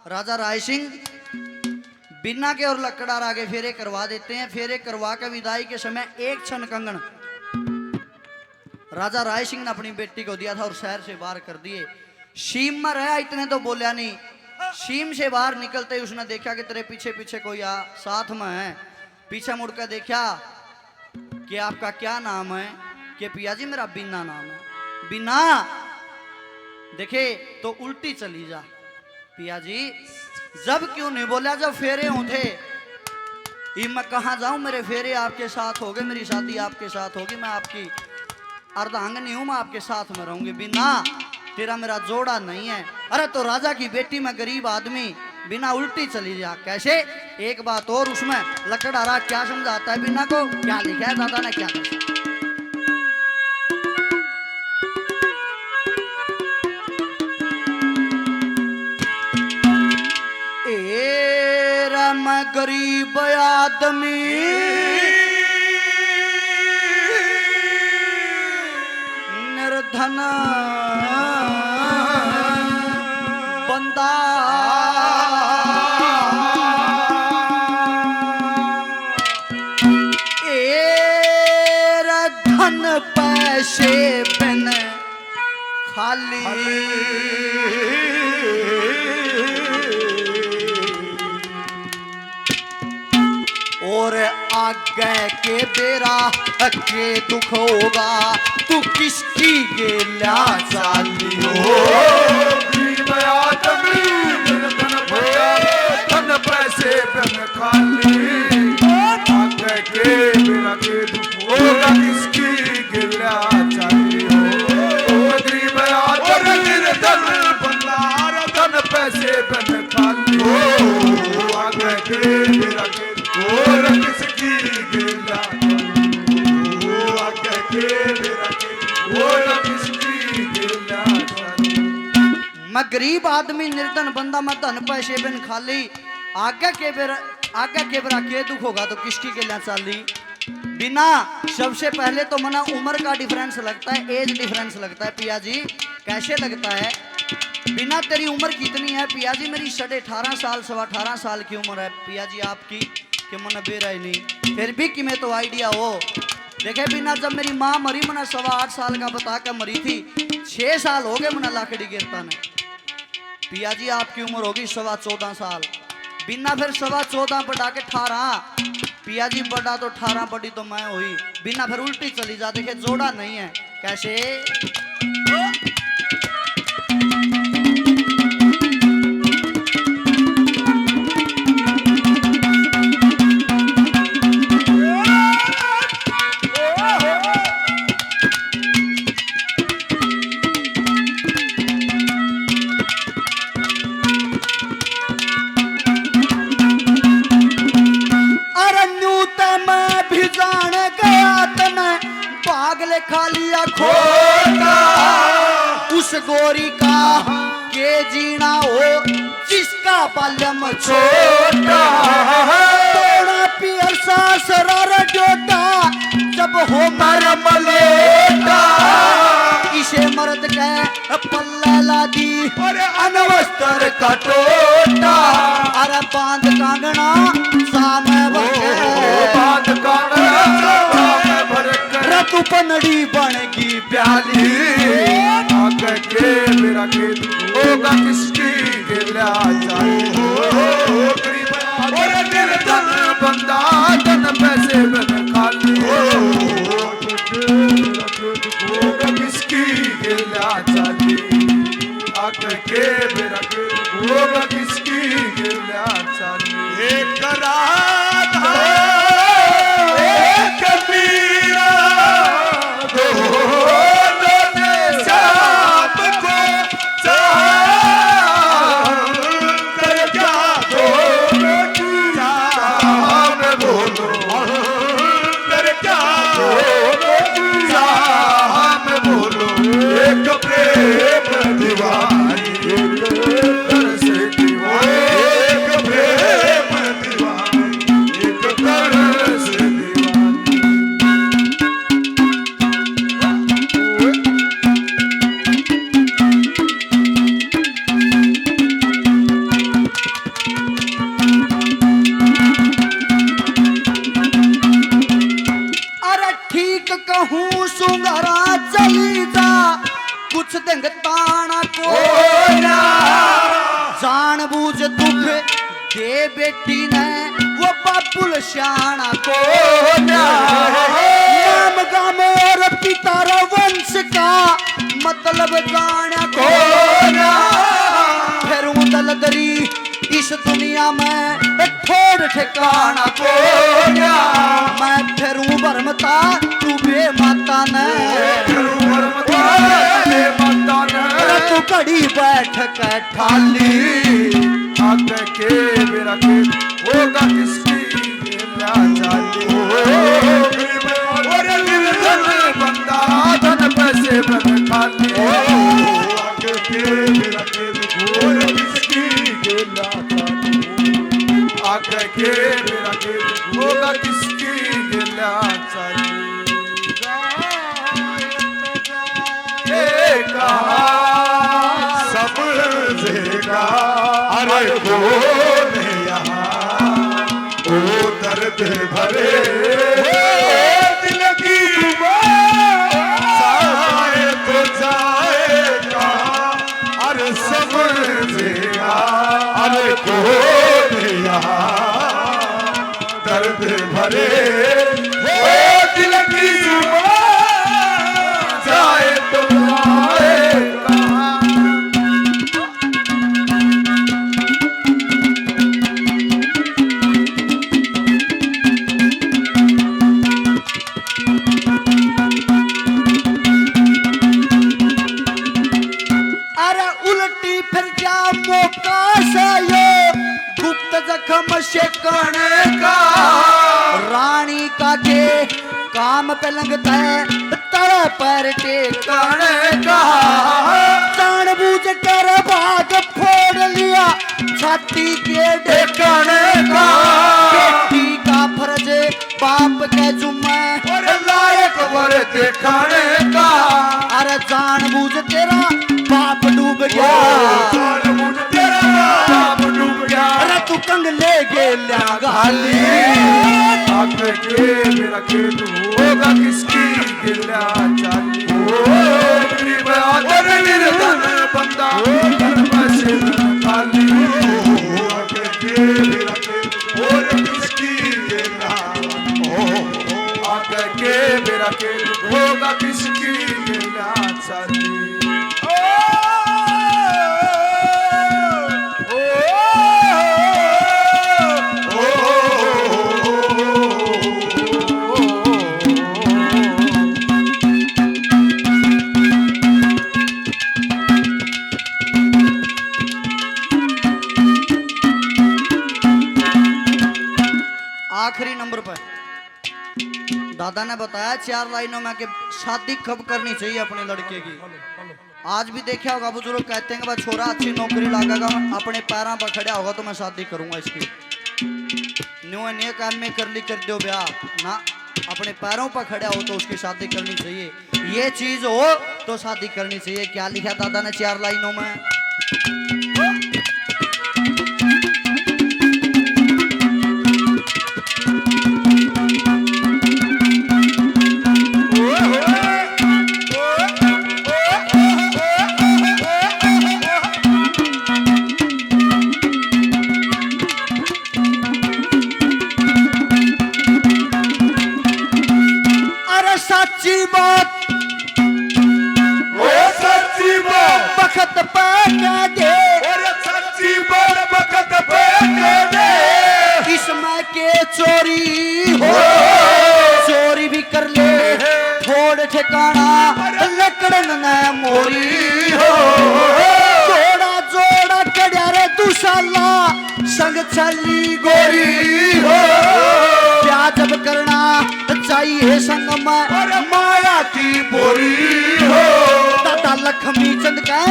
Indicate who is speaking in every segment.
Speaker 1: राजा राय सिंह बिन्ना के और लकड़ार आगे फेरे करवा देते हैं। फेरे करवा के विदाई के समय एक क्षण कंगन राजा राय सिंह ने अपनी बेटी को दिया था और शहर से बाहर कर दिए। सीम में रहा इतने तो बोलिया नहीं। सीम से बाहर निकलते ही उसने देखा कि तेरे पीछे पीछे कोई साथ में है। पीछे मुड़कर देखा कि आपका क्या नाम है? कि पिया जी मेरा बिन्ना नाम है। बिन्ना देखे तो उल्टी चली जा। पिया जी जब क्यों नहीं बोला जब फेरे होते? मैं कहाँ जाऊं, मेरे फेरे आपके साथ हो गए, मेरी शादी आपके साथ होगी, मैं आपकी अर्धांगिनी हूं, मैं आपके साथ में रहूंगी। बिना तेरा मेरा जोड़ा नहीं है। अरे तो राजा की बेटी में गरीब आदमी, बिना उल्टी चली जा। कैसे? एक बात और उसमें लकड़हारा क्या समझाता है बिना को, क्या लिखा है दादा ने क्या लिखा? मैं गरीब आदमी निर्धन बंदा, धन पैसे बिन खाली, और आगे के बेरा के दुख होगा, तू किसकी गेला चाली हो?
Speaker 2: गरीब आदमी धन पैसे बिन खाली, आगे के बेरा के दुख होगा, किसकी गेला चाली हो? गरीब आदमी धन भंडार धन पैसे बिन खाली, आगे के बेरा के और किसकी गिला, आगे के बेरा के और किसकी गिला।
Speaker 1: मैं गरीब आदमी निर्धन बंदा, मैं धन पैसे बिन खाली, आगे के बेरा के दुख होगा तो किसकी गिला चाली। बिना सबसे पहले तो मना उम्र का डिफरेंस लगता है, एज डिफरेंस लगता है। पिया जी कैसे लगता है? बिना तेरी उम्र कितनी है? पिया जी मेरी 18.5 साल 18.5 साल की उम्र है। पिया जी आपकी कि मन बेरा ही नहीं, फिर भी कि मैं तो आइडिया हो। देखे बिना जब मेरी माँ मरी मना 8.25 साल का बता कर मरी थी, 6 साल हो गए मना लाकड़ी गिरता ने। पिया जी आपकी उम्र होगी 14.25 साल। बिना फिर 14.25 बढ़ा के 18। पिया जी बड़ा तो 18, बड़ी तो मैं हुई। बिना फिर उल्टी चली जा। देखे जोड़ा नहीं है। कैसे? खा लिया खोटा उस गोरी का के जीना हो जिसका बाल्यम छोटा। तोड़ा पियर सासरा डोटा जब हो मर मलेटा, इसे मर्द के पल्ला ला दी और अनवस्त्र का टोटा। अरे बांध कांगना सामे
Speaker 2: बांध कांगना
Speaker 1: तू पनड़ी बनेगी प्याली,
Speaker 2: आगे के मेरा के होगा किसकी गिला चाली हो? गरीब और निर्धन बंदा धन पैसे बिन खाली, होगा किसकी गिला चाली, आगे के मेरा के होगा किसकी गिला चाली। एक राधा एक मीरा
Speaker 1: जानबूझ दुख दे बेटी ने वो बापुल श्याणा को नाम गाम और पिता रा वंश का मतलब जाना को फिर दलदरी इस दुनिया में ठोर ठिकाना को मैं फिरूं बरमता तू बे माता ने तू कड़ी बैठ के ठाली
Speaker 2: आगे के मेरा खेत होगा किसकी लाचारी और निर्धन बंदा धन पैसे बन खाली आगे के मेरा खेत होगा किसकी लाचारी आगे के मेरा खेत होगा किसकी लाचारी समझेगा अरे बोल यहाँ ओ दर्द भरे दिल की जाए तो जाएगा अरे समझेगा अरे बोल यहाँ दर्द भरे दिल की जाए तो
Speaker 1: शेकने का रानी का के काम पे लगता है तड़ा पर टेकने का जानबूझ कर भाग फोड़ लिया छाती के ढेकने का बेटी का फर्ज बाप के जुम्मे
Speaker 2: और लायक वर दिखाने का
Speaker 1: अरे जानबूझ तेरा बाप डूब गया
Speaker 2: जानबूझ तेरा बाप डूब गया
Speaker 1: अरे तू कंग ले गेल्या गाली
Speaker 2: आगे के मेरा खेत होगा किसकी गिला चाली गरीब और निर्धन बंदा धन पैसे खाली आगे के मेरा खेत होगा किसकी गिला आगे के मेरा खेत होगा किसकी गिला चाली
Speaker 1: आखिरी नंबर पर दादा ने बताया 4 लाइनों में कि शादी कब करनी चाहिए अपने लड़के की। आज भी देखा होगा बुजुर्ग कहते हैं कि भाई छोरा अच्छी नौकरी लागेगा अपने पैरों पर खड़ा होगा तो मैं शादी करूंगा इसकी। न्यू काम में कर दो ब्याह ना, अपने पैरों पर खड़ा हो तो उसकी शादी करनी चाहिए। ये चीज हो तो शादी करनी चाहिए। क्या लिखा दादा ने 4 लाइनों में? सच्ची बात बखत पे कह दे,
Speaker 2: सच्ची बात बखत पे कह दे।
Speaker 1: इसमें के चोरी हो चोरी भी कर ले थोड़ ठिकाना लकड़न न मोरी हो। जोड़ा जोड़ा कड़िया रे दुशाला संग चली गोरी हो। क्या जब करना चाहिए संग में माया की बोरी हो। दादा लक्ष्मी चंद का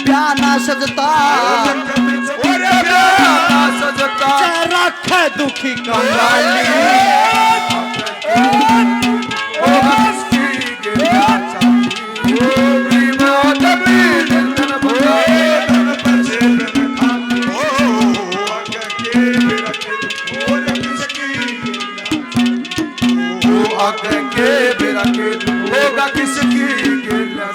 Speaker 1: प्याना सजता रखे दुखी कंगाली।
Speaker 2: आगे के बेरा के होगा किसकी गिला